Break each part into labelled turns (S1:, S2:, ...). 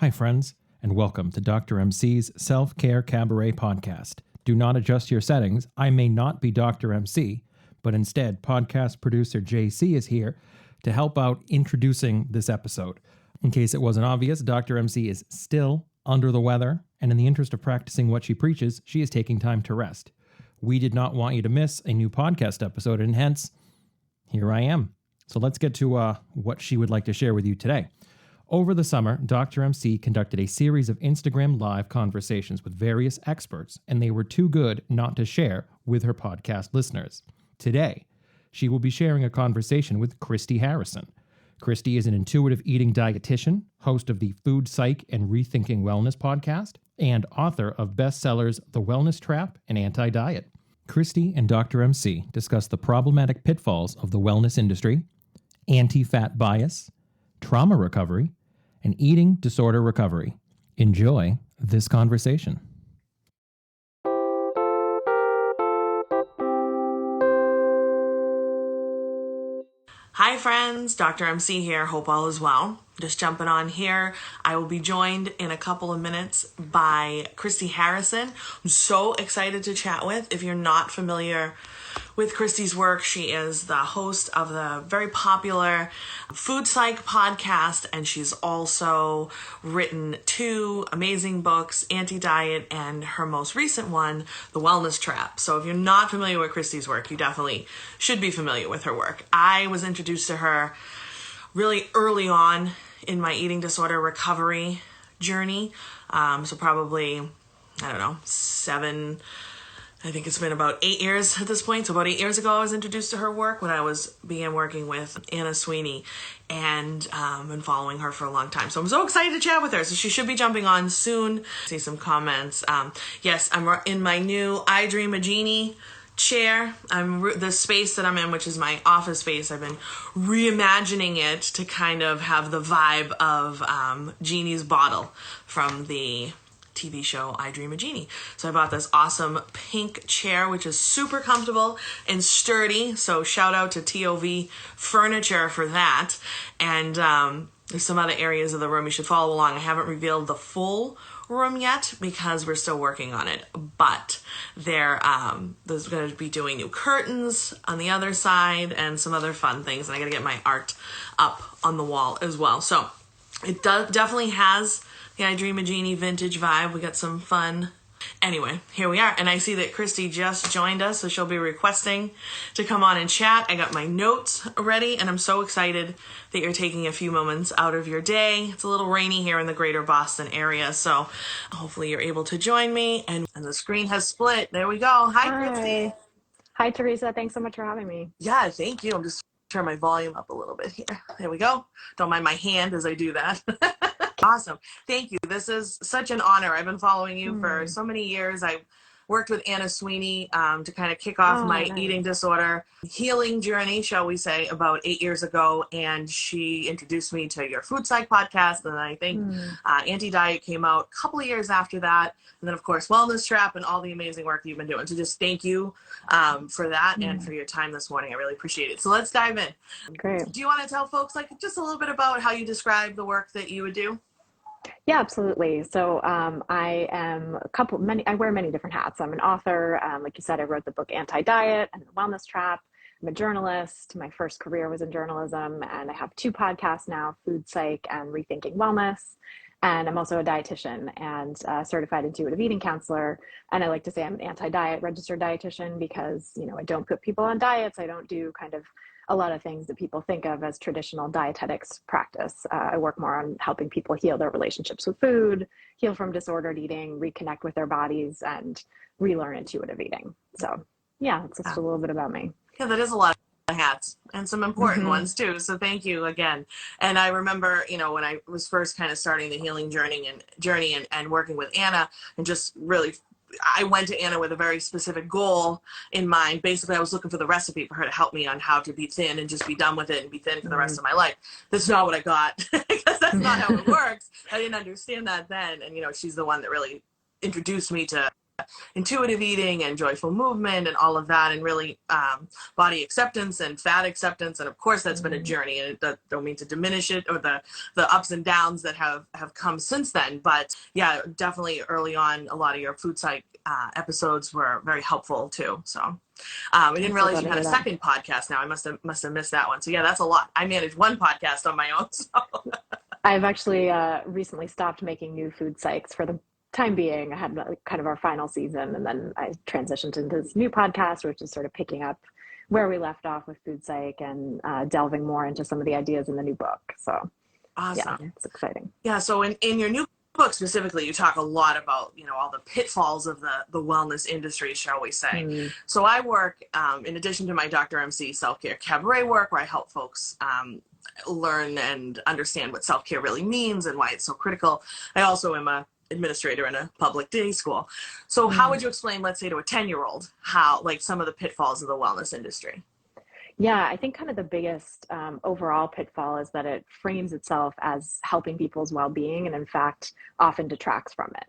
S1: Hi, friends, and welcome to Dr. MC's Self-Care Cabaret podcast. Do not adjust your settings. I may not be Dr. MC, but instead, podcast producer JC is here to help out introducing this episode. In case it wasn't obvious, Dr. MC is still under the weather, and in the interest of practicing what she preaches, she is taking time to rest. We did not want you to miss a new podcast episode, and hence, here I am. So let's get to what she would like to share with you today. Over the summer, Dr. MC conducted a series of Instagram Live conversations with various experts, and they were too good not to share with her podcast listeners. Today, she will be sharing a conversation with Christy Harrison. Christy is an intuitive eating dietitian, host of the Food Psych and Rethinking Wellness podcast, and author of bestsellers The Wellness Trap and Anti-Diet. Christy and Dr. MC discuss the problematic pitfalls of the wellness industry, anti-fat bias, trauma recovery, and eating disorder recovery. Enjoy this conversation.
S2: Hi friends, Dr. MC here. Hope all is well. Just jumping on here. I will be joined in a couple of minutes by Christy Harrison. I'm so excited to chat with. If you're not familiar with Christy's work, she is the host of the very popular Food Psych podcast, and she's also written 2 amazing books, Anti-Diet and her most recent one, The Wellness Trap. So if you're not familiar with Christy's work, you definitely should be familiar with her work. I was introduced to her really early on in my eating disorder recovery journey. So probably, I think it's been about 8 years at this point. So about 8 years ago, I was introduced to her work when I began working with Anna Sweeney, and been following her for a long time. So I'm so excited to chat with her. So she should be jumping on soon. See some comments. Yes, I'm in my new I Dream a Genie chair. The space that I'm in, which is my office space, I've been reimagining it to kind of have the vibe of Genie's bottle from the TV show I Dream a Genie. So I bought this awesome pink chair, which is super comfortable and sturdy. So shout out to TOV Furniture for that. And there's some other areas of the room you should follow along. I haven't revealed the full room yet because we're still working on it. But there's going to be doing new curtains on the other side and some other fun things. And I got to get my art up on the wall as well. So it definitely has the I Dream a Genie vintage vibe. We got some fun. Anyway, here we are. And I see that Christy just joined us, so she'll be requesting to come on and chat. I got my notes ready, and I'm so excited that you're taking a few moments out of your day. It's a little rainy here in the greater Boston area, so hopefully you're able to join me. And the screen has split. There we go. Hi, Christy.
S3: Hi, Teresa. Thanks so much for having me.
S2: Yeah, thank you. I'm just turn my volume up a little bit here. There we go. Don't mind my hand as I do that. Awesome. Thank you. This is such an honor. I've been following you for so many years. I worked with Anna Sweeney to kind of kick off my eating disorder healing journey, shall we say, about 8 years ago. And she introduced me to your Food Psych podcast. And I think Anti-Diet came out a couple of years after that. And then, of course, Wellness Trap and all the amazing work you've been doing. So just thank you for that and for your time this morning. I really appreciate it. So let's dive in.
S3: Great.
S2: Do you want to tell folks just a little bit about how you describe the work that you would do?
S3: Yeah, absolutely. So I wear many different hats. I'm an author. Like you said, I wrote the book Anti-Diet and The Wellness Trap. I'm a journalist. My first career was in journalism, and I have 2 podcasts now, Food Psych and Rethinking Wellness. And I'm also a dietitian and a certified intuitive eating counselor. And I like to say I'm an anti-diet registered dietitian because, I don't put people on diets. I don't do kind of a lot of things that people think of as traditional dietetics practice. I work more on helping people heal their relationships with food, heal from disordered eating, reconnect with their bodies, and relearn intuitive eating. So yeah, it's just a little bit about me.
S2: Yeah, that is a lot of hats and some important ones too. So thank you again. And I remember, when I was first kind of starting the healing journey and working with Anna, and just really I went to Anna with a very specific goal in mind. Basically, I was looking for the recipe for her to help me on how to be thin and just be done with it and be thin for the rest of my life. That's not what I got, because that's not how it works. I didn't understand that then. And, she's the one that really introduced me to intuitive eating and joyful movement and all of that, and really body acceptance and fat acceptance. And of course, that's been a journey, and I don't mean to diminish it or the ups and downs that have come since then. But yeah, definitely early on, a lot of your food psych episodes were very helpful too. So I didn't realize you had a second podcast now. I must have missed that one. So yeah, that's a lot. I manage one podcast on my own. So.
S3: I've actually recently stopped making new food psychs for the time being. I had kind of our final season, and then I transitioned into this new podcast, which is sort of picking up where we left off with food psych and delving more into some of the ideas in the new book. So
S2: awesome.
S3: Yeah, it's exciting.
S2: Yeah. So in your new book specifically, you talk a lot about, all the pitfalls of the wellness industry, shall we say. So I work, in addition to my Dr. MC self-care cabaret work, where I help folks learn and understand what self-care really means and why it's so critical. I also am a administrator in a public day school. So how would you explain, let's say, to a 10-year-old how, like, some of the pitfalls of the wellness industry?
S3: Yeah, I think kind of the biggest overall pitfall is that it frames itself as helping people's well-being, and in fact often detracts from it.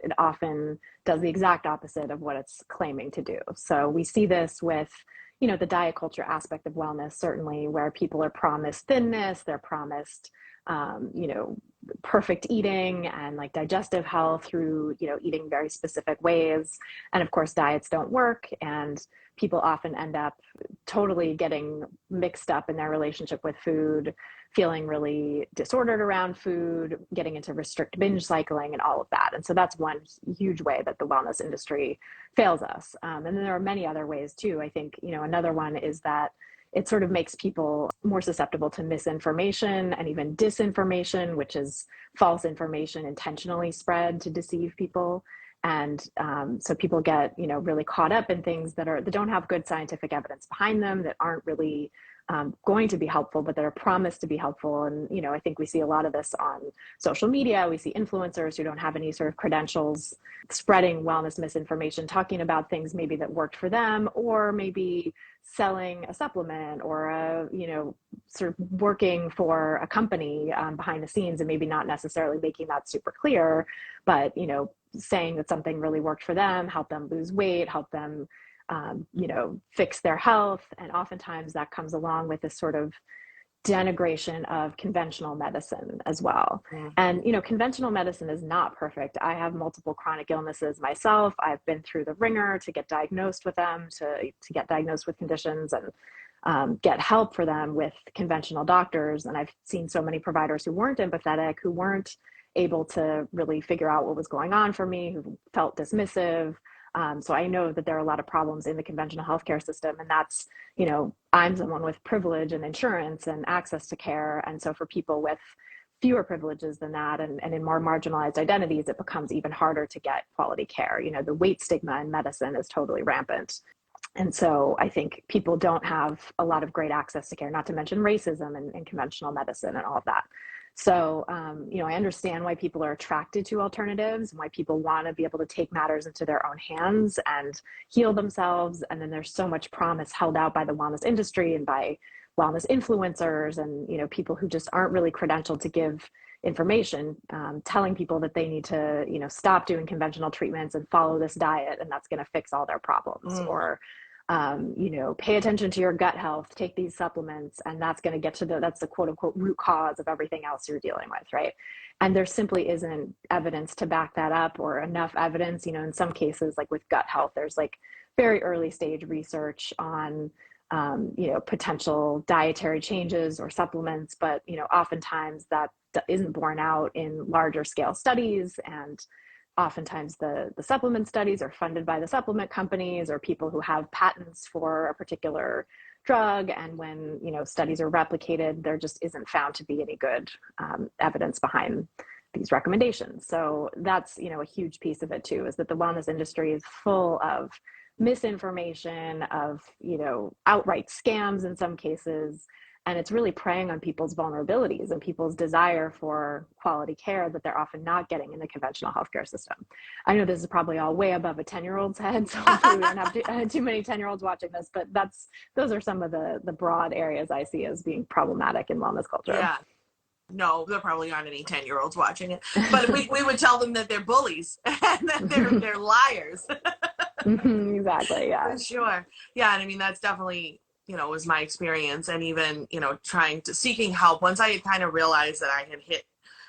S3: It often does the exact opposite of what it's claiming to do. So we see this with the diet culture aspect of wellness, certainly, where people are promised thinness, they're promised perfect eating and like digestive health through eating very specific ways. And of course, diets don't work, and people often end up totally getting mixed up in their relationship with food, feeling really disordered around food, getting into restrict binge cycling and all of that. And so that's one huge way that the wellness industry fails us. And then there are many other ways too. I think, another one is that it sort of makes people more susceptible to misinformation and even disinformation, which is false information intentionally spread to deceive people. And so people get, really caught up in things that don't have good scientific evidence behind them, that aren't really going to be helpful, but that are promised to be helpful. And, I think we see a lot of this on social media. We see influencers who don't have any sort of credentials spreading wellness misinformation, talking about things maybe that worked for them, or maybe selling a supplement or sort of working for a company behind the scenes, and maybe not necessarily making that super clear, but, saying that something really worked for them, help them lose weight, help them fix their health. And oftentimes that comes along with this sort of denigration of conventional medicine as well. And, conventional medicine is not perfect. I have multiple chronic illnesses myself. I've been through the ringer to get diagnosed with them, to get diagnosed with conditions and get help for them with conventional doctors. And I've seen so many providers who weren't empathetic, who weren't able to really figure out what was going on for me, who felt dismissive. So I know that there are a lot of problems in the conventional healthcare system, and that's, I'm someone with privilege and insurance and access to care. And so for people with fewer privileges than that and in more marginalized identities, it becomes even harder to get quality care. The weight stigma in medicine is totally rampant. And so I think people don't have a lot of great access to care, not to mention racism in conventional medicine and all of that. So, I understand why people are attracted to alternatives and why people want to be able to take matters into their own hands and heal themselves. And then there's so much promise held out by the wellness industry and by wellness influencers and, people who just aren't really credentialed to give information, telling people that they need to, stop doing conventional treatments and follow this diet, and that's going to fix all their problems. Or pay attention to your gut health, take these supplements, and that's going to get to that's the quote unquote root cause of everything else you're dealing with, right? And there simply isn't evidence to back that up, or enough evidence. In some cases, like with gut health, there's like very early stage research on, potential dietary changes or supplements, but, oftentimes that isn't borne out in larger scale studies. And oftentimes the supplement studies are funded by the supplement companies or people who have patents for a particular drug. And when, studies are replicated, there just isn't found to be any good evidence behind these recommendations. So that's, a huge piece of it too, is that the wellness industry is full of misinformation, of, outright scams in some cases. And it's really preying on people's vulnerabilities and people's desire for quality care that they're often not getting in the conventional healthcare system. I know this is probably all way above a 10-year-old's head, so hopefully we don't have too many 10-year-olds watching this, but those are some of the broad areas I see as being problematic in wellness culture.
S2: Yeah. No, there probably aren't any 10-year-olds watching it, but we would tell them that they're bullies and that they're liars.
S3: Exactly. Yeah.
S2: For sure. Yeah. And I mean, that's definitely, was my experience. And even, seeking help once I had kind of realized that I had hit,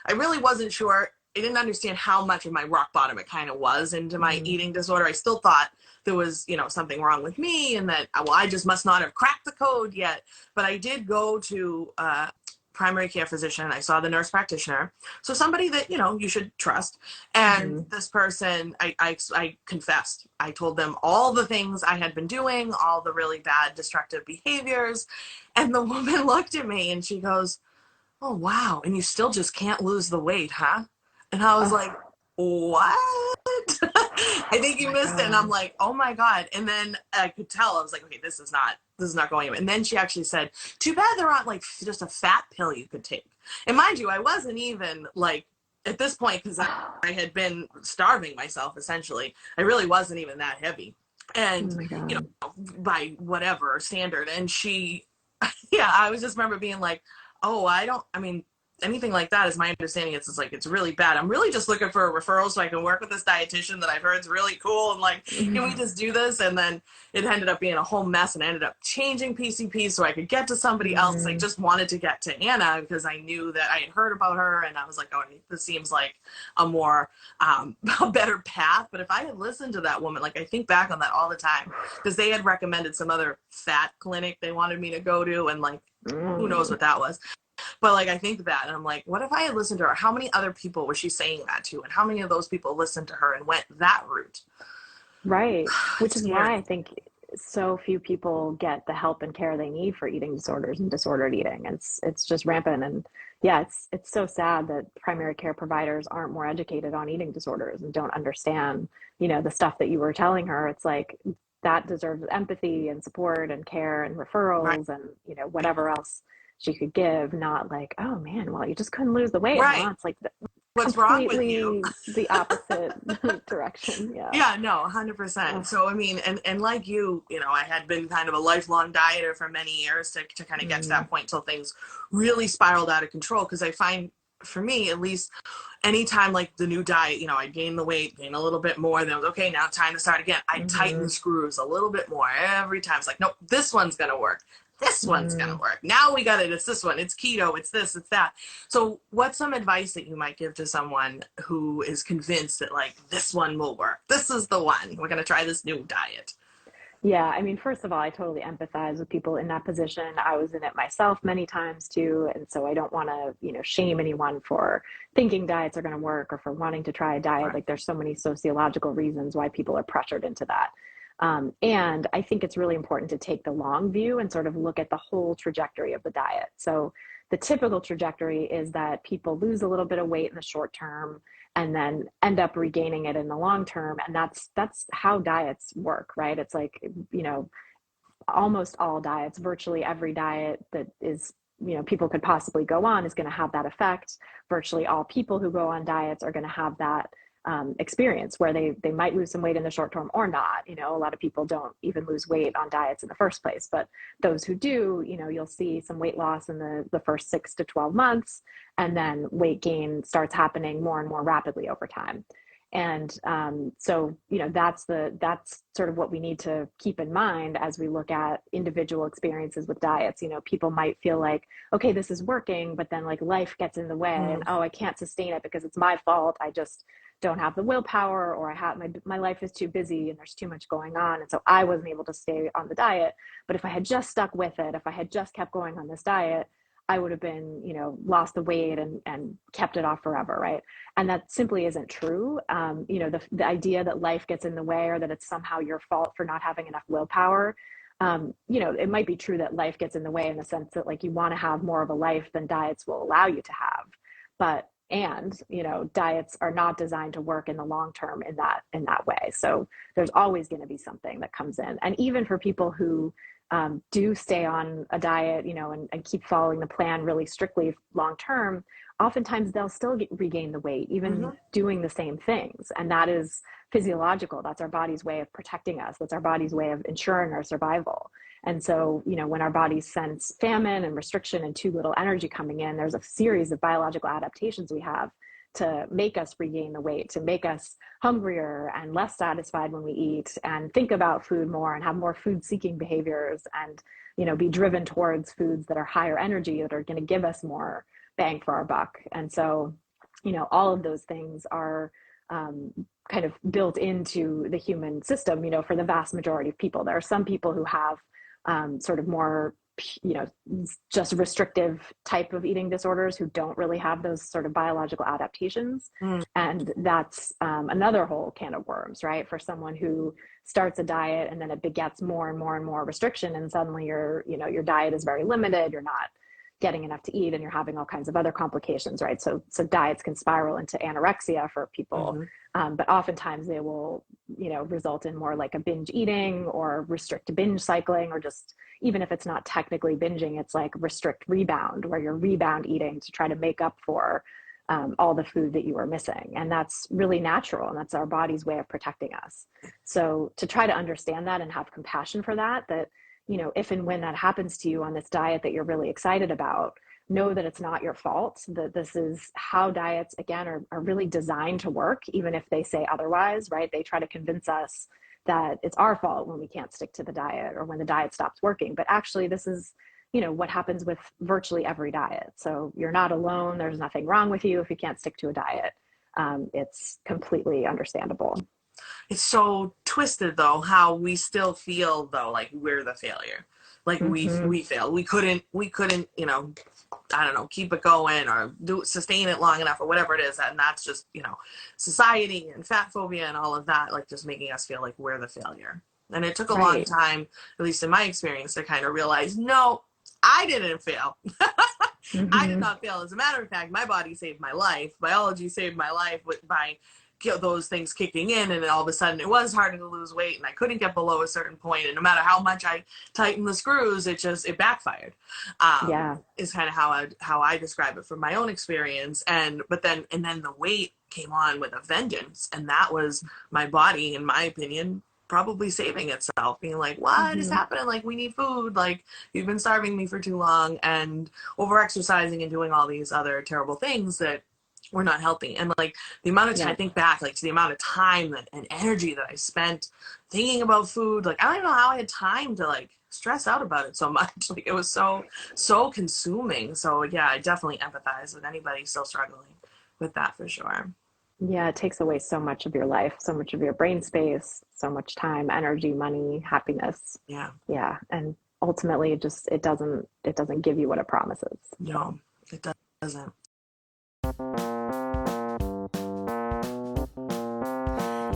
S2: I really wasn't sure. I didn't understand how much of my rock bottom it kind of was into my eating disorder. I still thought there was, something wrong with me and that, well, I just must not have cracked the code yet. But I did go to primary care physician. I saw the nurse practitioner. So somebody that, you should trust. And this person, I confessed. I told them all the things I had been doing, all the really bad destructive behaviors. And the woman looked at me and she goes, "Oh, wow. And you still just can't lose the weight, huh?" And I was like, "What?" I think you missed it. And I'm like, "Oh my God." And then I could tell, I was like, "Okay, this is not going." And then she actually said, "Too bad there aren't like just a fat pill you could take." And mind you, I wasn't even like, at this point, because I had been starving myself essentially, I really wasn't even that heavy. And, by whatever standard. And she, yeah, I was just remember being like, "Oh, anything like that is my understanding. It's really bad. I'm really just looking for a referral so I can work with this dietitian that I've heard is really cool. And like, can we just do this?" And then it ended up being a whole mess and I ended up changing PCP so I could get to somebody else. I just wanted to get to Anna because I knew that I had heard about her and I was like, "Oh, this seems like a more, a better path." But if I had listened to that woman, like I think back on that all the time because they had recommended some other fat clinic they wanted me to go to. And like, who knows what that was. But like, I think that, and I'm like, what if I had listened to her? How many other people was she saying that to? And how many of those people listened to her and went that route?
S3: Right. Which is why I think so few people get the help and care they need for eating disorders and disordered eating. It's just rampant. And yeah, it's so sad that primary care providers aren't more educated on eating disorders and don't understand, the stuff that you were telling her. It's like that deserves empathy and support and care and referrals and, whatever else she could give, not like, "Oh man, well, you just couldn't lose the weight."
S2: Right.
S3: Well, it's like
S2: what's wrong with you?
S3: The opposite direction. Yeah.
S2: Yeah, no, 100%. So, I mean, and like you, I had been kind of a lifelong dieter for many years to kind of get to that point till things really spiraled out of control. Because I find, for me, at least, anytime like the new diet, I'd gain the weight, gain a little bit more, then it was okay, now time to start again. I'd tighten the screws a little bit more every time. It's like, nope, this one's going to work. This one's going to work. Now we got it. It's this one. It's keto. It's this. It's that. So what's some advice that you might give to someone who is convinced that like this one will work? This is the one. We're going to try this new diet.
S3: Yeah. I mean, first of all, I totally empathize with people in that position. I was in it myself many times too. And so I don't want to, shame anyone for thinking diets are going to work or for wanting to try a diet. Right. Like there's so many sociological reasons why people are pressured into that. And I think it's really important to take the long view and sort of look at the whole trajectory of the diet. So the typical trajectory is that people lose a little bit of weight in the short term and then end up regaining it in the long term. And that's how diets work, right? It's like, almost all diets, virtually every diet that is, people could possibly go on is going to have that effect. Virtually all people who go on diets are going to have that experience where they might lose some weight in the short term or not. A lot of people don't even lose weight on diets in the first place, but those who do, you'll see some weight loss in the first 6 to 12 months, and then weight gain starts happening more and more rapidly over time. And so, that's sort of what we need to keep in mind as we look at individual experiences with diets. People might feel like, okay, this is working, but then like life gets in the way and, oh, I can't sustain it because it's my fault. I just don't have the willpower, or I have my life is too busy and there's too much going on. And so I wasn't able to stay on the diet. But if I had just stuck with it, if I had just kept going on this diet, I would have been, lost the weight and kept it off forever, right? And that simply isn't true. The idea that life gets in the way or that it's somehow your fault for not having enough willpower, it might be true that life gets in the way in the sense that like you want to have more of a life than diets will allow you to have. But diets are not designed to work in the long term in that way. So there's always going to be something that comes in. And even for people who do stay on a diet, and keep following the plan really strictly long term, oftentimes they'll still regain the weight, even doing the same things. And that is physiological. That's our body's way of protecting us. That's our body's way of ensuring our survival. And so, when our bodies sense famine and restriction and too little energy coming in, there's a series of biological adaptations we have to make us regain the weight, to make us hungrier and less satisfied when we eat, and think about food more and have more food seeking behaviors, and be driven towards foods that are higher energy, that are going to give us more bang for our buck. And so all of those things are kind of built into the human system. For the vast majority of people, there are some people who have sort of more just restrictive type of eating disorders who don't really have those sort of biological adaptations. And that's another whole can of worms, right? For someone who starts a diet and then it begets more and more and more restriction, and suddenly your diet is very limited, you're not getting enough to eat, and you're having all kinds of other complications, right? So diets can spiral into anorexia for people, but oftentimes they will, result in more like a binge eating or restrict binge cycling, or just, even if it's not technically binging, it's like restrict rebound, where you're rebound eating to try to make up for all the food that you were missing. And that's really natural, and that's our body's way of protecting us. So to try to understand that and have compassion for that, if and when that happens to you on this diet that you're really excited about, know that it's not your fault, that this is how diets, again, are really designed to work, even if they say otherwise, right? They try to convince us that it's our fault when we can't stick to the diet or when the diet stops working. But actually, this is, what happens with virtually every diet. So you're not alone. There's nothing wrong with you if you can't stick to a diet. It's completely understandable.
S2: It's so twisted, though, how we still feel, though, like we're the failure. Like we failed. We couldn't, I don't know, keep it going or sustain it long enough or whatever it is. And that's just, society and fat phobia and all of that, like just making us feel like we're the failure. And it took a long time, at least in my experience, to kind of realize, no, I didn't fail. I did not fail. As a matter of fact, my body saved my life. Biology saved my life by those things kicking in, and then all of a sudden it was harder to lose weight, and I couldn't get below a certain point, and no matter how much I tightened the screws, it backfired. Is kind of how I describe it from my own experience. And then the weight came on with a vengeance, and that was my body, in my opinion, probably saving itself, being like, what is happening? Like, we need food. Like, you've been starving me for too long, and over exercising and doing all these other terrible things that were not healthy. And like the amount of time, I think back like to the amount of time and energy that I spent thinking about food. Like, I don't even know how I had time to like stress out about it so much. Like, it was so consuming. So yeah, I definitely empathize with anybody still struggling with that, for sure.
S3: Yeah, it takes away so much of your life, so much of your brain space, so much time, energy, money, happiness. Yeah. And ultimately it doesn't give you what it promises.
S2: No, it doesn't.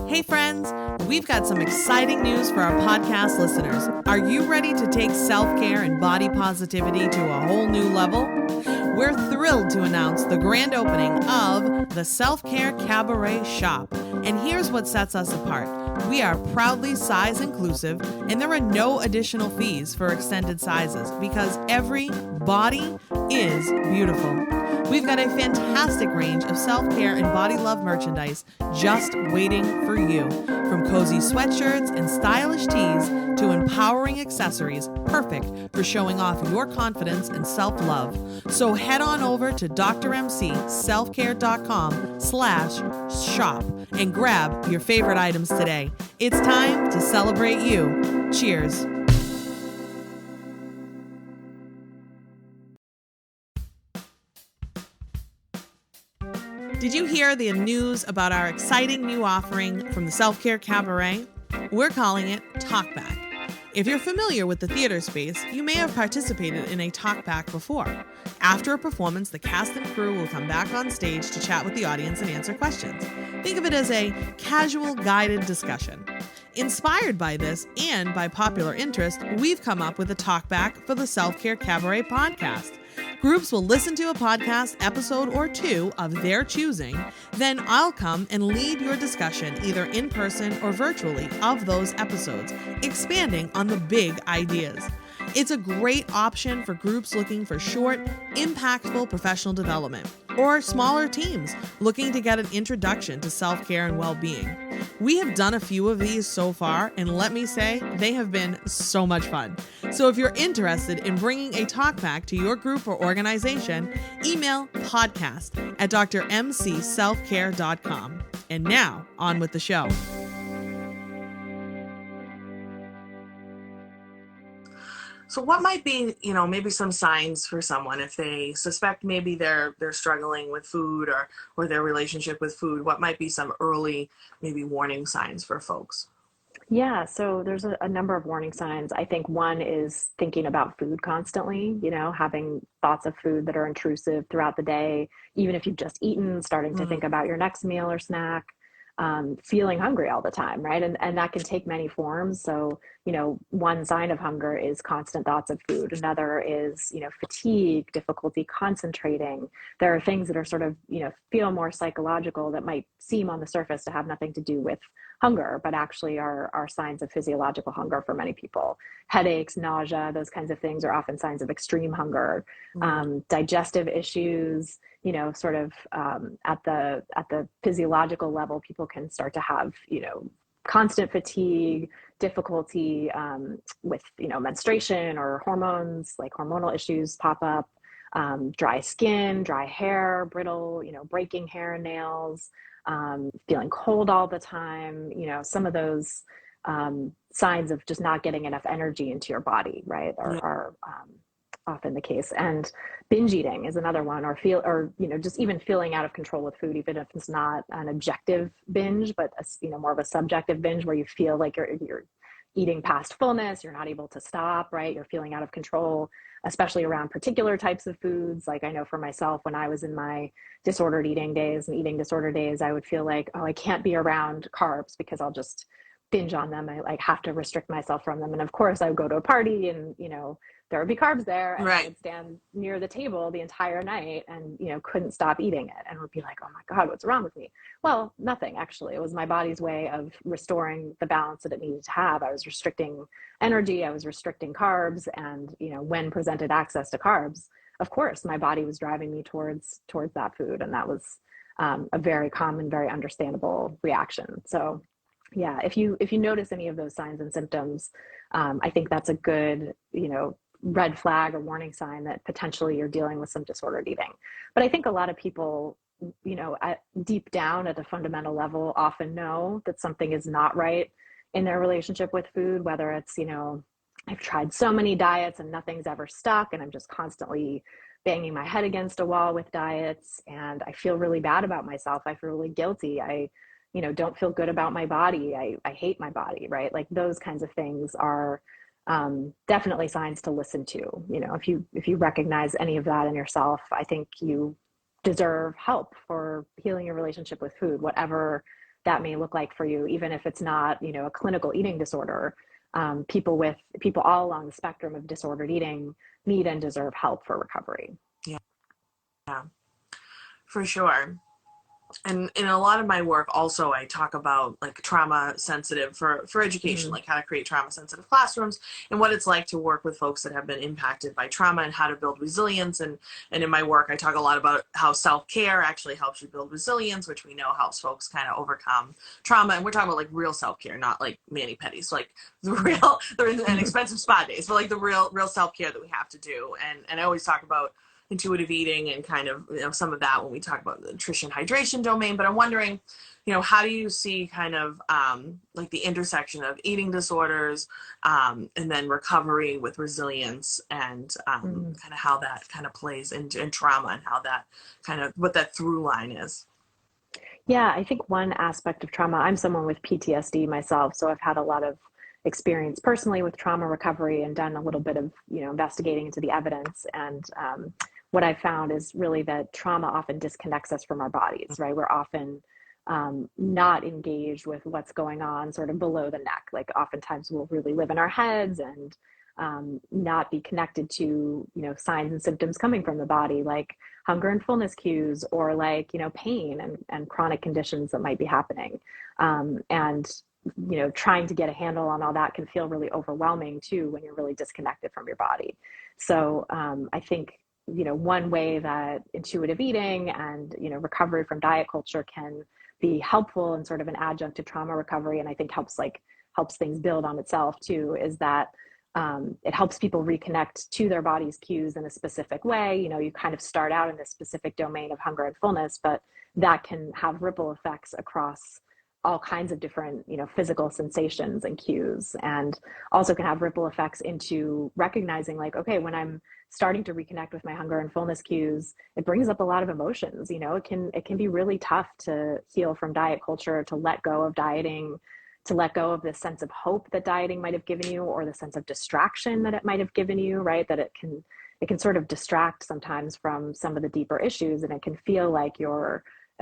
S4: Hey friends, we've got some exciting news for our podcast listeners. Are you ready to take self-care and body positivity to a whole new level? We're thrilled to announce the grand opening of the Self-Care Cabaret Shop. And here's what sets us apart. We are proudly size inclusive, and there are no additional fees for extended sizes because every body is beautiful. We've got a fantastic range of self-care and body love merchandise just waiting for you. From cozy sweatshirts and stylish tees to empowering accessories, perfect for showing off your confidence and self-love. So head on over to drmcselfcare.com/shop and grab your favorite items today. It's time to celebrate you. Cheers. Did you hear the news about our exciting new offering from the Self-Care Cabaret? We're calling it Talkback. If you're familiar with the theater space, you may have participated in a talkback before. After a performance, the cast and crew will come back on stage to chat with the audience and answer questions. Think of it as a casual guided discussion. Inspired by this and by popular interest, we've come up with a talkback for the Self-Care Cabaret podcast. Groups will listen to a podcast episode or two of their choosing. Then I'll come and lead your discussion either in person or virtually of those episodes, expanding on the big ideas. It's a great option for groups looking for short, impactful professional development, or smaller teams looking to get an introduction to self-care and well-being. We have done a few of these so far, and let me say, they have been so much fun. So if you're interested in bringing a talkback to your group or organization, email podcast@drmcselfcare.com. And now, on with the show.
S2: So what might be, maybe some signs for someone if they suspect maybe they're struggling with food or their relationship with food? What might be some early maybe warning signs for folks?
S3: Yeah, so there's a number of warning signs. I think one is thinking about food constantly, having thoughts of food that are intrusive throughout the day, even if you've just eaten, starting to think about your next meal or snack, feeling hungry all the time, right? And that can take many forms. So, one sign of hunger is constant thoughts of food. Another is, fatigue, difficulty concentrating. There are things that are sort of, feel more psychological that might seem on the surface to have nothing to do with hunger, but actually are signs of physiological hunger for many people. Headaches, nausea, those kinds of things are often signs of extreme hunger. Digestive issues, sort of at the physiological level, people can start to have, constant fatigue, difficulty with, menstruation or hormones, like hormonal issues pop up, dry skin, dry hair, brittle, breaking hair and nails, feeling cold all the time, some of those signs of just not getting enough energy into your body, right, are often the case. And binge eating is another one, or just even feeling out of control with food, even if it's not an objective binge, but more of a subjective binge where you feel like you're eating past fullness, you're not able to stop, right? You're feeling out of control, especially around particular types of foods. Like I know for myself, when I was in my disordered eating days and eating disorder days, I would feel like, oh, I can't be around carbs because I'll just binge on them. I have to restrict myself from them. And of course I would go to a party and, there would be carbs there, and I would stand near the table the entire night and, couldn't stop eating it and would be like, oh my God, what's wrong with me? Well, nothing actually. It was my body's way of restoring the balance that it needed to have. I was restricting energy. I was restricting carbs. And, when presented access to carbs, of course, my body was driving me towards that food. And that was a very common, very understandable reaction. So yeah, if you notice any of those signs and symptoms, I think that's a good, red flag or warning sign that potentially you're dealing with some disordered eating. But I think a lot of people, deep down at a fundamental level, often know that something is not right in their relationship with food, whether it's, I've tried so many diets and nothing's ever stuck, and I'm just constantly banging my head against a wall with diets, and I feel really bad about myself. I feel really guilty. I don't feel good about my body. I hate my body, right? Like those kinds of things are definitely signs to listen to. If you recognize any of that in yourself, I think you deserve help for healing your relationship with food, whatever that may look like for you, even if it's not, a clinical eating disorder. People all along the spectrum of disordered eating need and deserve help for recovery.
S2: Yeah, for sure. And in a lot of my work also, I talk about like trauma sensitive for education, like how to create trauma sensitive classrooms and what it's like to work with folks that have been impacted by trauma and how to build resilience. And in my work, I talk a lot about how self-care actually helps you build resilience, which we know helps folks kind of overcome trauma. And we're talking about like real self-care, not like mani-pedis, like and expensive spa days, but like the real self-care that we have to do. And I always talk about intuitive eating and kind of, some of that when we talk about the nutrition hydration domain. But I'm wondering, how do you see kind of like the intersection of eating disorders and then recovery with resilience and kind of how that kind of plays in trauma and how that kind of what that through line is?
S3: Yeah, I think one aspect of trauma, I'm someone with PTSD myself, so I've had a lot of experience personally with trauma recovery and done a little bit of, investigating into the evidence. And what I found is really that trauma often disconnects us from our bodies, right? We're often not engaged with what's going on sort of below the neck. Like oftentimes we'll really live in our heads and not be connected to, signs and symptoms coming from the body, like hunger and fullness cues, or like, pain and chronic conditions that might be happening. And trying to get a handle on all that can feel really overwhelming too when you're really disconnected from your body. So I think, one way that intuitive eating and, recovery from diet culture can be helpful and sort of an adjunct to trauma recovery, and I think helps things build on itself too, is that it helps people reconnect to their body's cues in a specific way. You kind of start out in this specific domain of hunger and fullness, but that can have ripple effects across all kinds of different, physical sensations and cues, and also can have ripple effects into recognizing like, okay, when I'm starting to reconnect with my hunger and fullness cues, it brings up a lot of emotions. It can be really tough to heal from diet culture, to let go of dieting, to let go of this sense of hope that dieting might have given you, or the sense of distraction that it might have given you, right? That it can sort of distract sometimes from some of the deeper issues, and it can feel like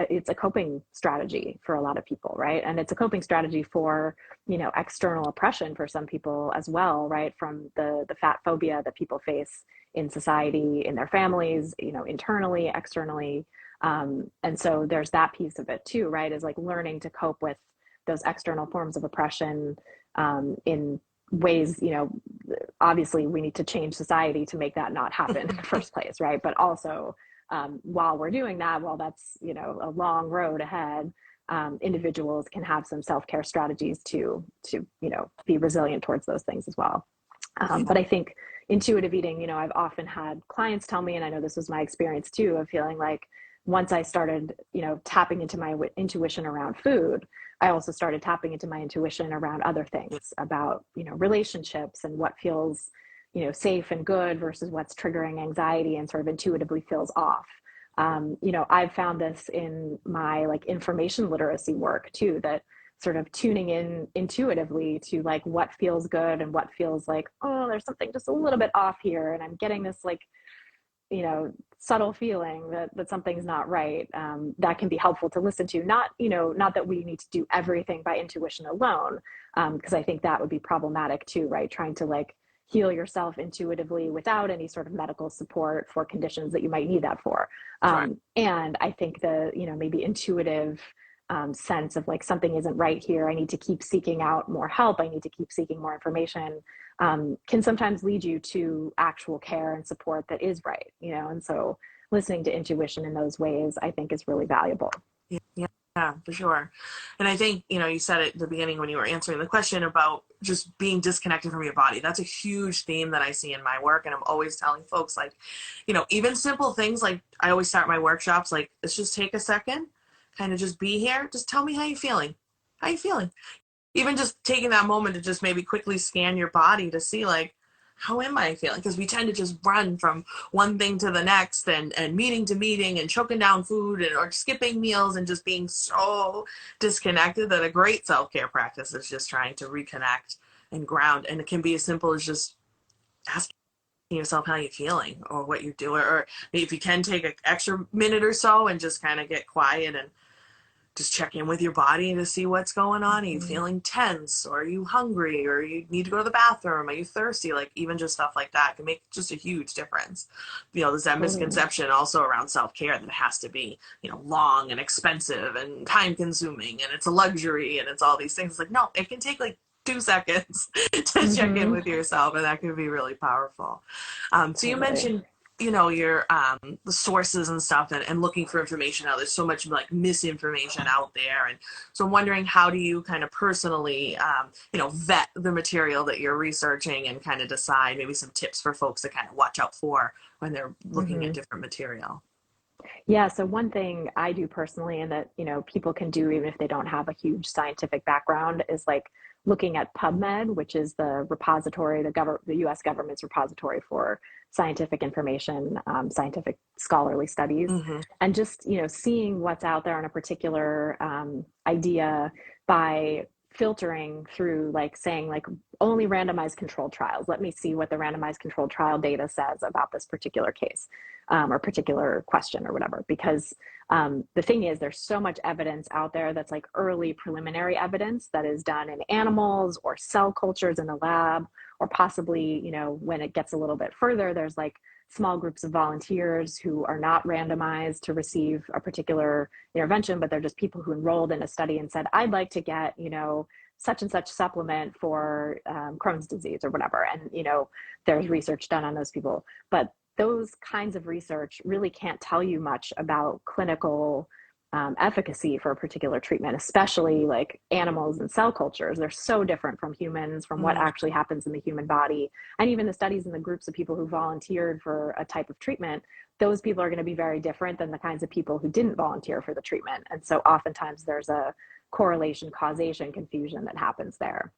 S3: it's a coping strategy for a lot of people, right? And it's a coping strategy for, external oppression for some people as well, right? From the fat phobia that people face in society, in their families, internally, externally. And so there's that piece of it too, right? Is like learning to cope with those external forms of oppression in ways, obviously we need to change society to make that not happen in the first place, right? But also, while we're doing that, while that's, a long road ahead, individuals can have some self-care strategies to be resilient towards those things as well. But I think intuitive eating, I've often had clients tell me, and I know this was my experience too, of feeling like once I started, tapping into my intuition around food, I also started tapping into my intuition around other things about, relationships and what feels safe and good versus what's triggering anxiety and sort of intuitively feels off. I've found this in my like information literacy work too, that sort of tuning in intuitively to like what feels good and what feels like, oh, there's something just a little bit off here. And I'm getting this like, subtle feeling that something's not right. That can be helpful to listen to. Not that we need to do everything by intuition alone, because I think that would be problematic too, right? Trying to like heal yourself intuitively without any sort of medical support for conditions that you might need that for.
S2: Right.
S3: And I think maybe intuitive sense of like something isn't right here, I need to keep seeking out more help, I need to keep seeking more information, can sometimes lead you to actual care and support that is right, and so listening to intuition in those ways, I think, is really valuable.
S2: Yeah, for sure. And I think, you said it at the beginning when you were answering the question about just being disconnected from your body. That's a huge theme that I see in my work. And I'm always telling folks like, even simple things like I always start my workshops, like, let's just take a second, kind of just be here. Just tell me how you feeling. How you feeling? Even just taking that moment to just maybe quickly scan your body to see like, how am I feeling? Because we tend to just run from one thing to the next and meeting to meeting and choking down food or skipping meals and just being so disconnected that a great self-care practice is just trying to reconnect and ground. And it can be as simple as just asking yourself how you're feeling or what you're doing. Or if you can take an extra minute or so and just kind of get quiet and just check in with your body to see what's going on. Are you feeling tense, or are you hungry, or you need to go to the bathroom? Are you thirsty? Like even just stuff like that can make just a huge difference. There's that misconception also around self-care that it has to be, long and expensive and time consuming and it's a luxury and it's all these things. It's like, no, it can take like 2 seconds to check in with yourself, and that can be really powerful. So you mentioned your the sources and stuff and looking for information out. There's so much like misinformation out there, and so I'm wondering, how do you kind of personally vet the material that you're researching and kind of decide maybe some tips for folks to kind of watch out for when they're looking at different material?
S3: Yeah, so one thing I do personally, and that people can do even if they don't have a huge scientific background, is like looking at PubMed, which is the repository, the U.S. government's repository for scientific information, scientific scholarly studies, and just seeing what's out there on a particular idea by filtering through, like saying like only randomized controlled trials. Let me see what the randomized controlled trial data says about this particular case or particular question or whatever. Because the thing is, there's so much evidence out there that's like early preliminary evidence that is done in animals or cell cultures in the lab, or possibly, when it gets a little bit further, there's like small groups of volunteers who are not randomized to receive a particular intervention, but they're just people who enrolled in a study and said, I'd like to get, such and such supplement for Crohn's disease or whatever. And, there's research done on those people. But those kinds of research really can't tell you much about clinical efficacy for a particular treatment, especially like animals and cell cultures. They're so different from humans, from what actually happens in the human body. And even the studies in the groups of people who volunteered for a type of treatment, those people are going to be very different than the kinds of people who didn't volunteer for the treatment. And so oftentimes there's a correlation, causation, confusion that happens there.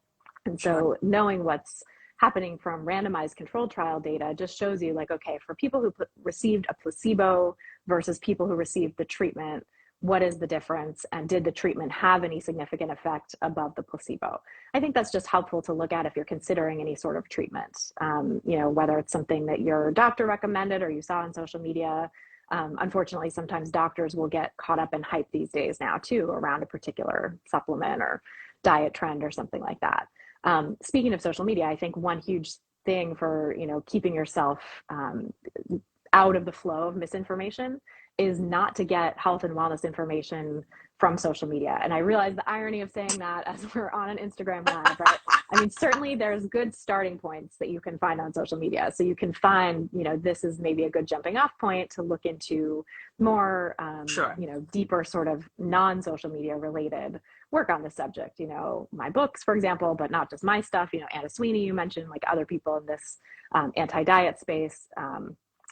S3: And so knowing what's happening from randomized controlled trial data just shows you like, okay, for people who received a placebo versus people who received the treatment, what is the difference? And did the treatment have any significant effect above the placebo? I think that's just helpful to look at if you're considering any sort of treatment, whether it's something that your doctor recommended or you saw on social media. Unfortunately, sometimes doctors will get caught up in hype these days now too, around a particular supplement or diet trend or something like that. Speaking of social media, I think one huge thing for, keeping yourself out of the flow of misinformation is not to get health and wellness information from social media. And I realize the irony of saying that as we're on an Instagram live, right? I mean, certainly there's good starting points that you can find on social media. So you can find, this is maybe a good jumping off point to look into more, deeper sort of non-social media related work on the subject, my books, for example, but not just my stuff, Anna Sweeney, you mentioned, like other people in this anti-diet space.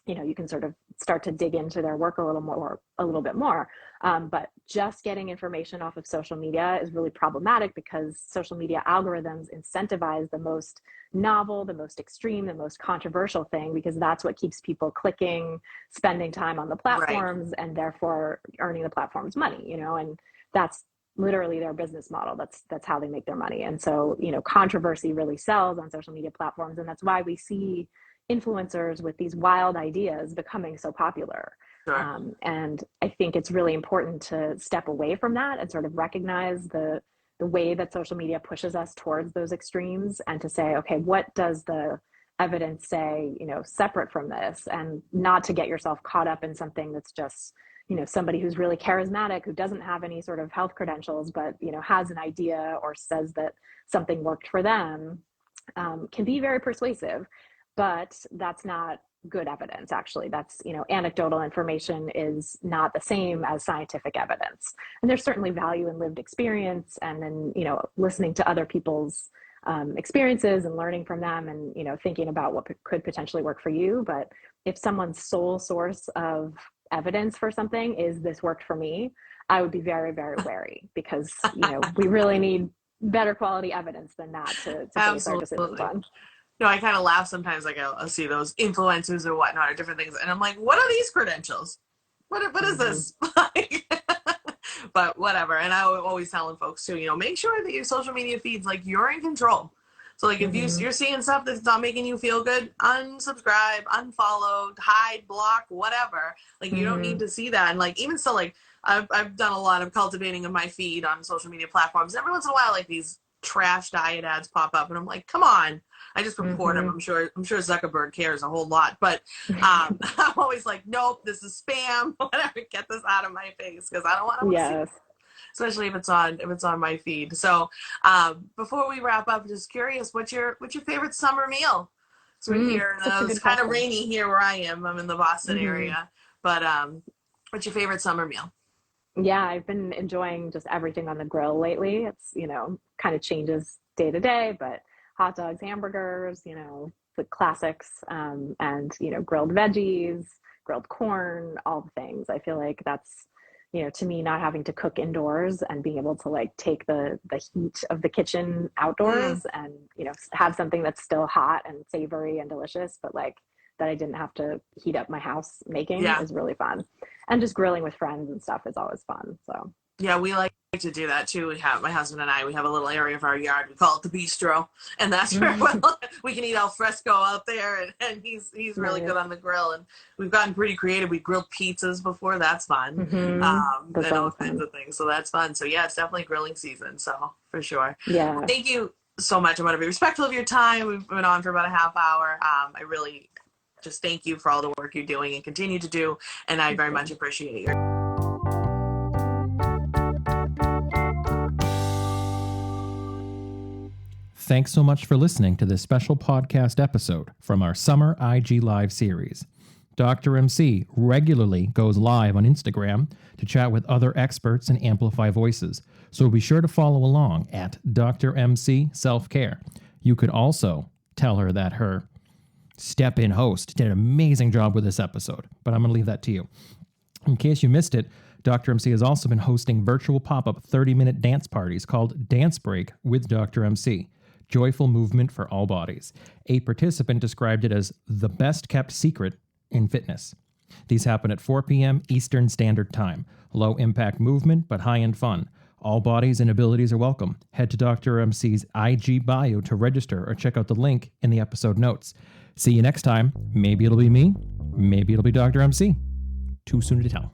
S3: You can sort of start to dig into their work a little bit more. But just getting information off of social media is really problematic because social media algorithms incentivize the most novel, the most extreme, the most controversial thing, because that's what keeps people clicking, spending time on the platforms, and therefore earning the platforms money, and that's literally their business model. That's how they make their money. And so, controversy really sells on social media platforms. And that's why we see influencers with these wild ideas becoming so popular. Sure. And I think it's really important to step away from that and sort of recognize the way that social media pushes us towards those extremes, and to say, okay, what does the evidence say, separate from this, and not to get yourself caught up in something that's just, somebody who's really charismatic, who doesn't have any sort of health credentials, but, has an idea or says that something worked for them, can be very persuasive. But that's not good evidence, actually. That's, anecdotal information is not the same as scientific evidence. And there's certainly value in lived experience and then, listening to other people's experiences and learning from them and, thinking about what could potentially work for you. But if someone's sole source of evidence for something is this worked for me, I would be very, very wary, because, we really need better quality evidence than that to base our decisions on.
S2: I kind of laugh sometimes, like I'll see those influencers or whatnot or different things, and I'm like, what are these credentials? What is this? But whatever. And I always telling folks too, make sure that your social media feeds, like, you're in control. So like if you're seeing stuff that's not making you feel good, unsubscribe, unfollow, hide, block, whatever. Like you don't need to see that. And like even still, like I've done a lot of cultivating of my feed on social media platforms. Every once in a while, like these trash diet ads pop up, and I'm like, come on. I just report them. I'm sure Zuckerberg cares a whole lot, but I'm always like, nope, this is spam. Whatever, get this out of my face, because I don't want to see it, especially if it's on my feed. So before we wrap up, just curious, what's your favorite summer meal? So we're here. It's kind of rainy here where I am. I'm in the Boston area, but what's your favorite summer meal?
S3: Yeah, I've been enjoying just everything on the grill lately. It's, kind of changes day to day, but hot dogs, hamburgers, the classics, and, grilled veggies, grilled corn, all the things. I feel like that's, to me, not having to cook indoors and being able to like take the heat of the kitchen outdoors and, have something that's still hot and savory and delicious, but like that I didn't have to heat up my house making is really fun. And just grilling with friends and stuff is always fun. So
S2: yeah, we like to do that too. We have, my husband and I, we have a little area of our yard. We call it the bistro, and that's where we can eat al fresco out there. And he's really good on the grill. And we've gotten pretty creative. We grilled pizzas before. That's fun. And all kinds of things. So that's fun. So yeah, it's definitely grilling season. So for sure.
S3: Yeah.
S2: Well, thank you so much. I want to be respectful of your time. We've been on for about a half hour. I really Just thank you for all the work you're doing and continue to do. And I very much appreciate you.
S1: Thanks so much for listening to this special podcast episode from our Summer IG Live series. Dr. MC regularly goes live on Instagram to chat with other experts and amplify voices, so be sure to follow along at Dr. MC Self-Care. You could also tell her that her step-in host did an amazing job with this episode, but I'm going to leave that to you. In case you missed it, Dr. MC has also been hosting virtual pop-up 30-minute dance parties called Dance Break with Dr. MC. Joyful movement for all bodies. A participant described it as the best kept secret in fitness. These happen at 4 p.m. Eastern Standard Time. Low impact movement, but high end fun. All bodies and abilities are welcome. Head to Dr. MC's IG bio to register or check out the link in the episode notes. See you next time. Maybe it'll be me. Maybe it'll be Dr. MC. Too soon to tell.